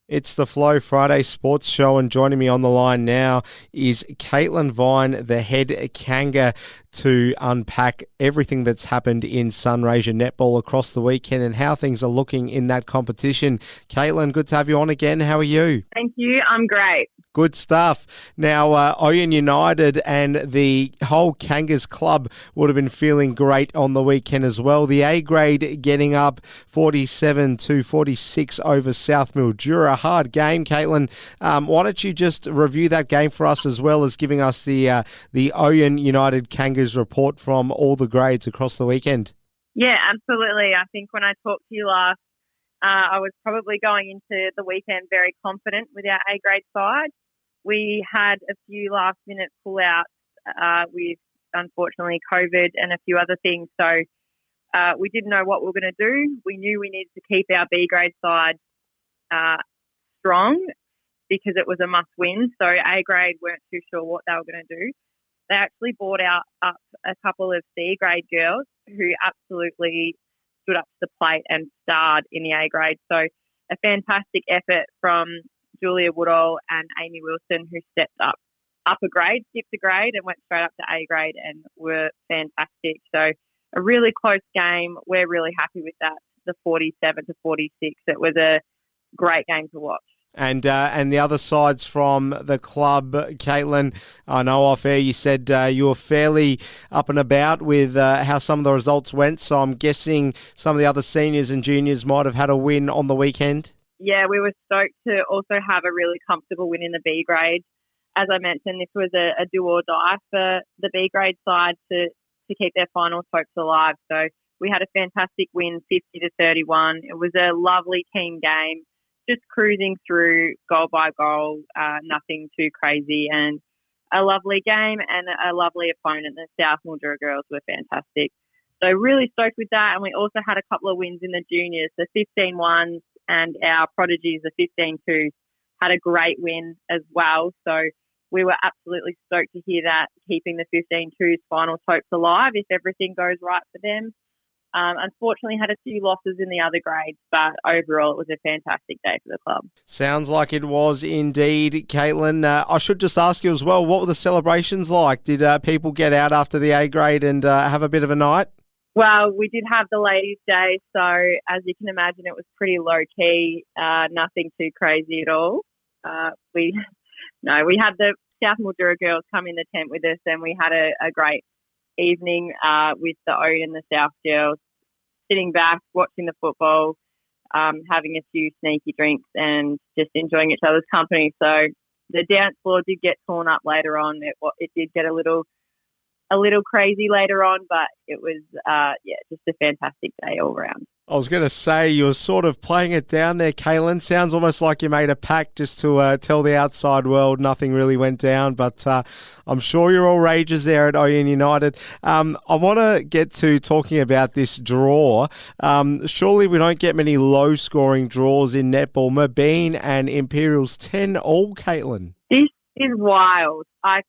It's the Flow Friday Sports Show, and joining me on the line now is Caitlin Vine, the head Kanga, to unpack everything that's happened in Sunraysia netball across the weekend and how things are looking in that competition. Caitlin, good to have you on again. How are you? Thank you. I'm great. Good stuff. Now, Ouyen United and the whole Kangas club would have been feeling great on the weekend as well. The A grade getting up 47-46 over South Mildura. Hard game, Caitlin. Why don't you just review that game for us, as well as giving us the Ouyen United Kangas report from all the grades across the weekend? Yeah, absolutely. I think when I talked to you last, I was probably going into the weekend very confident with our A grade side. We had a few last-minute pull-outs with, unfortunately, COVID and a few other things. So we didn't know what we were going to do. We knew we needed to keep our B grade side strong because it was a must-win. So A grade weren't too sure what they were going to do. They actually brought up a couple of C grade girls who absolutely stood up to the plate and starred in the A grade. So a fantastic effort from Julia Woodall and Amy Wilson, who stepped up a grade, skipped a grade and went straight up to A grade and were fantastic. So a really close game. We're really happy with that, the 47-46. It was a great game to watch. And the other sides from the club, Caitlin, I know off air you said you were fairly up and about with how some of the results went, so I'm guessing some of the other seniors and juniors might have had a win on the weekend. Yeah, we were stoked to also have a really comfortable win in the B grade. As I mentioned, this was a do or die for the B grade side to keep their finals hopes alive. So we had a fantastic win, 50-31. It was a lovely team game, just cruising through goal by goal, nothing too crazy, and a lovely game and a lovely opponent. The South Mildura girls were fantastic. So really stoked with that. And we also had a couple of wins in the juniors, the 15-1s, and our prodigies, the 15-2s, had a great win as well. So we were absolutely stoked to hear that, keeping the 15-2s finals hopes alive if everything goes right for them. Unfortunately, had a few losses in the other grades, but overall it was a fantastic day for the club. Sounds like it was indeed, Caitlin. I should just ask you as well, what were the celebrations like? Did people get out after the A grade and have a bit of a night? Well, we did have the ladies' day, so as you can imagine, it was pretty low-key, nothing too crazy at all. We had the South Mildura girls come in the tent with us, and we had a great evening with the Ouyen and the South girls, sitting back, watching the football, having a few sneaky drinks and just enjoying each other's company. So the dance floor did get torn up later on. It did get a little crazy later on, but it was, just a fantastic day all around. I was going to say, you were sort of playing it down there, Caitlin. Sounds almost like you made a pact just to tell the outside world nothing really went down, but I'm sure you're all rages there at Ouyen United. I want to get to talking about this draw. Surely we don't get many low-scoring draws in netball. Mabine and Imperials 10-all, Caitlin. This is wild. I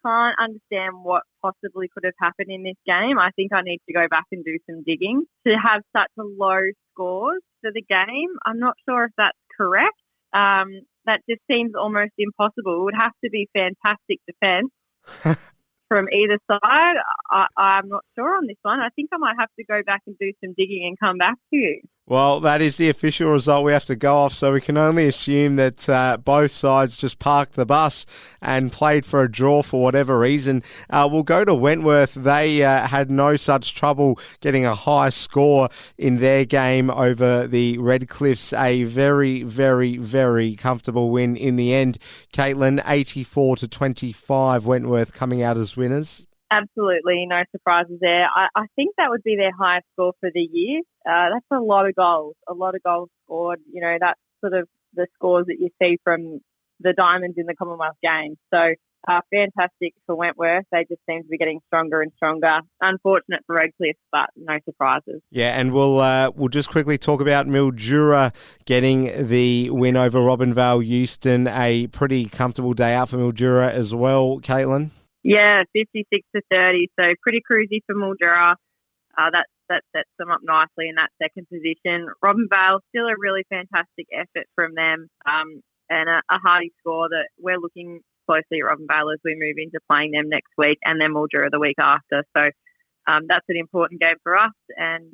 can't understand what possibly could have happened in this game. I think I need to go back and do some digging. To have such a low scores for the game, I'm not sure if that's correct. That just seems almost impossible. It would have to be fantastic defence from either side. I'm not sure on this one. I think I might have to go back and do some digging and come back to you. Well, that is the official result we have to go off, so we can only assume that both sides just parked the bus and played for a draw for whatever reason. We'll go to Wentworth. They had no such trouble getting a high score in their game over the Redcliffs. A very, very, very comfortable win in the end. Caitlin, 84-25, Wentworth coming out as winners. Absolutely, no surprises there. I think that would be their highest score for the year. That's a lot of goals scored. You know, that's sort of the scores that you see from the Diamonds in the Commonwealth Games. So fantastic for Wentworth. They just seem to be getting stronger and stronger. Unfortunate for Redcliffe, but no surprises. Yeah, and we'll just quickly talk about Mildura getting the win over Robinvale Euston. A pretty comfortable day out for Mildura as well, Caitlin. Yeah, 56-30, so pretty cruisy for Mildura. That's that sets them up nicely in that second position. Robinvale, still a really fantastic effort from them, and a hearty score that we're looking closely at Robinvale as we move into playing them next week and then Mildura the week after. So that's an important game for us. And,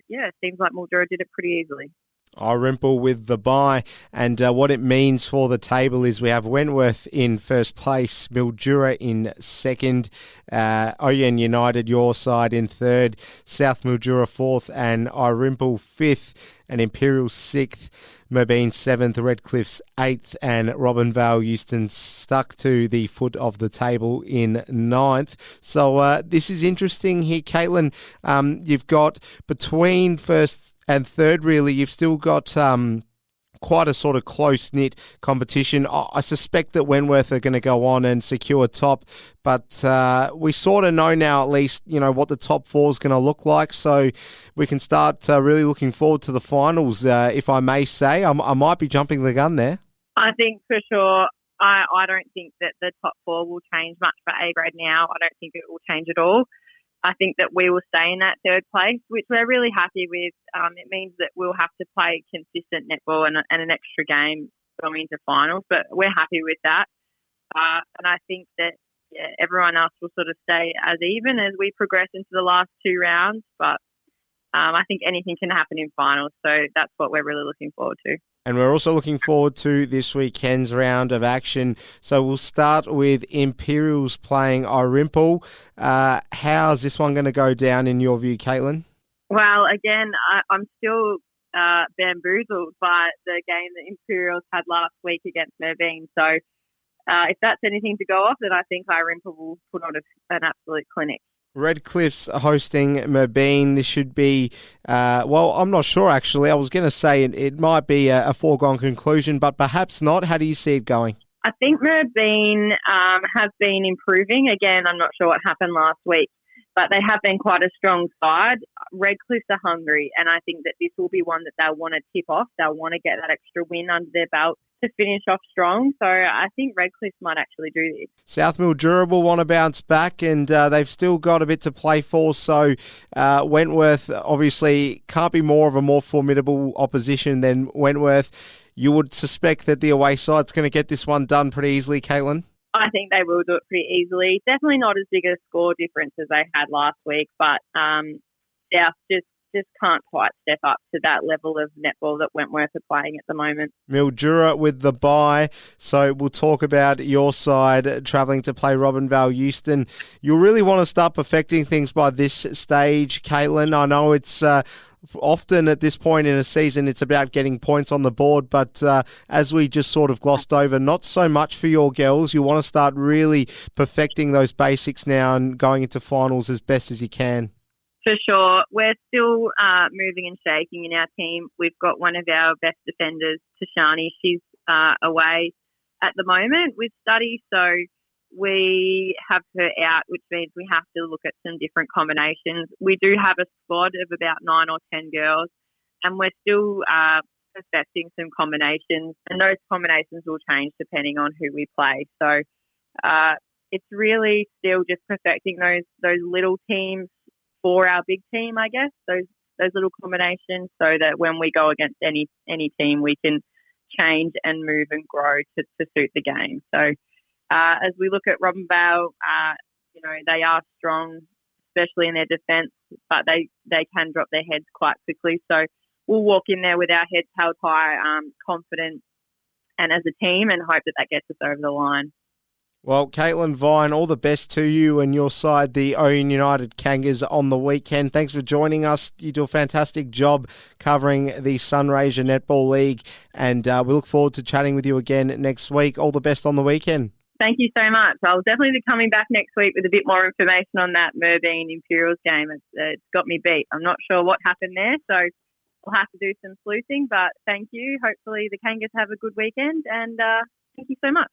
it seems like Mildura did it pretty easily. Rimple with the bye, and what it means for the table is we have Wentworth in first place, Mildura in second, Ouyen United, your side, in third, South Mildura fourth, and Rimple fifth, and Imperial sixth, Merbeen seventh, Redcliffe's eighth, and Robinvale Euston stuck to the foot of the table in ninth. So this is interesting here, Caitlin. You've got between first and third, really, you've still got quite a sort of close-knit competition. I suspect that Wentworth are going to go on and secure top, but we sort of know now at least, what the top four is going to look like, so we can start really looking forward to the finals, if I may say. I might be jumping the gun there. I think for sure, I don't think that the top four will change much for A grade now. I don't think it will change at all. I think that we will stay in that third place, which we're really happy with. It means that we'll have to play consistent netball and an extra game going into finals, but we're happy with that. And I think that everyone else will sort of stay as even as we progress into the last two rounds. But I think anything can happen in finals, so that's what we're really looking forward to. And we're also looking forward to this weekend's round of action. So we'll start with Imperials playing Rimple. How's this one going to go down in your view, Caitlin? Well, again, I'm still bamboozled by the game that Imperials had last week against Merbeen. So if that's anything to go off, then I think Rimple will put on an absolute clinic. Redcliffe's hosting Merbeen. This should be, I'm not sure actually. I was going to say it might be a foregone conclusion, but perhaps not. How do you see it going? I think Merbeen have been improving. Again, I'm not sure what happened last week, but they have been quite a strong side. Redcliffe's are hungry, and I think that this will be one that they'll want to tip off. They'll want to get that extra win under their belt to finish off strong. So I think Redcliffe might actually do this. South Mildura will want to bounce back, and they've still got a bit to play for. So Wentworth obviously can't be more of a more formidable opposition than Wentworth. You would suspect that the away side's going to get this one done pretty easily, Caitlin? I think they will do it pretty easily. Definitely not as big a score difference as they had last week, but South just can't quite step up to that level of netball that Wentworth are playing at the moment. Mildura with the bye, so we'll talk about your side travelling to play Robinvale Euston. You'll really want to start perfecting things by this stage, Caitlin. I know it's often at this point in a season it's about getting points on the board, but as we just sort of glossed over, not so much for your girls. You want to start really perfecting those basics now and going into finals as best as you can. For sure. We're still moving and shaking in our team. We've got one of our best defenders, Tashani. She's away at the moment with study, so we have her out, which means we have to look at some different combinations. We do have a squad of about 9 or 10 girls, and we're still perfecting some combinations, and those combinations will change depending on who we play. So it's really still just perfecting those little teams for our big team, I guess, those little combinations, so that when we go against any team, we can change and move and grow to suit the game. So as we look at Robinvale, they are strong, especially in their defence, but they can drop their heads quite quickly. So we'll walk in there with our heads held high, confident, and as a team, and hope that gets us over the line. Well, Caitlin Vine, all the best to you and your side, the Ouyen United Kangas, on the weekend. Thanks for joining us. You do a fantastic job covering the Sunraysia Netball League, and we look forward to chatting with you again next week. All the best on the weekend. Thank you so much. I'll definitely be coming back next week with a bit more information on that Merbeen Imperials game. It's got me beat. I'm not sure what happened there, so we'll have to do some sleuthing, but thank you. Hopefully the Kangas have a good weekend, and thank you so much.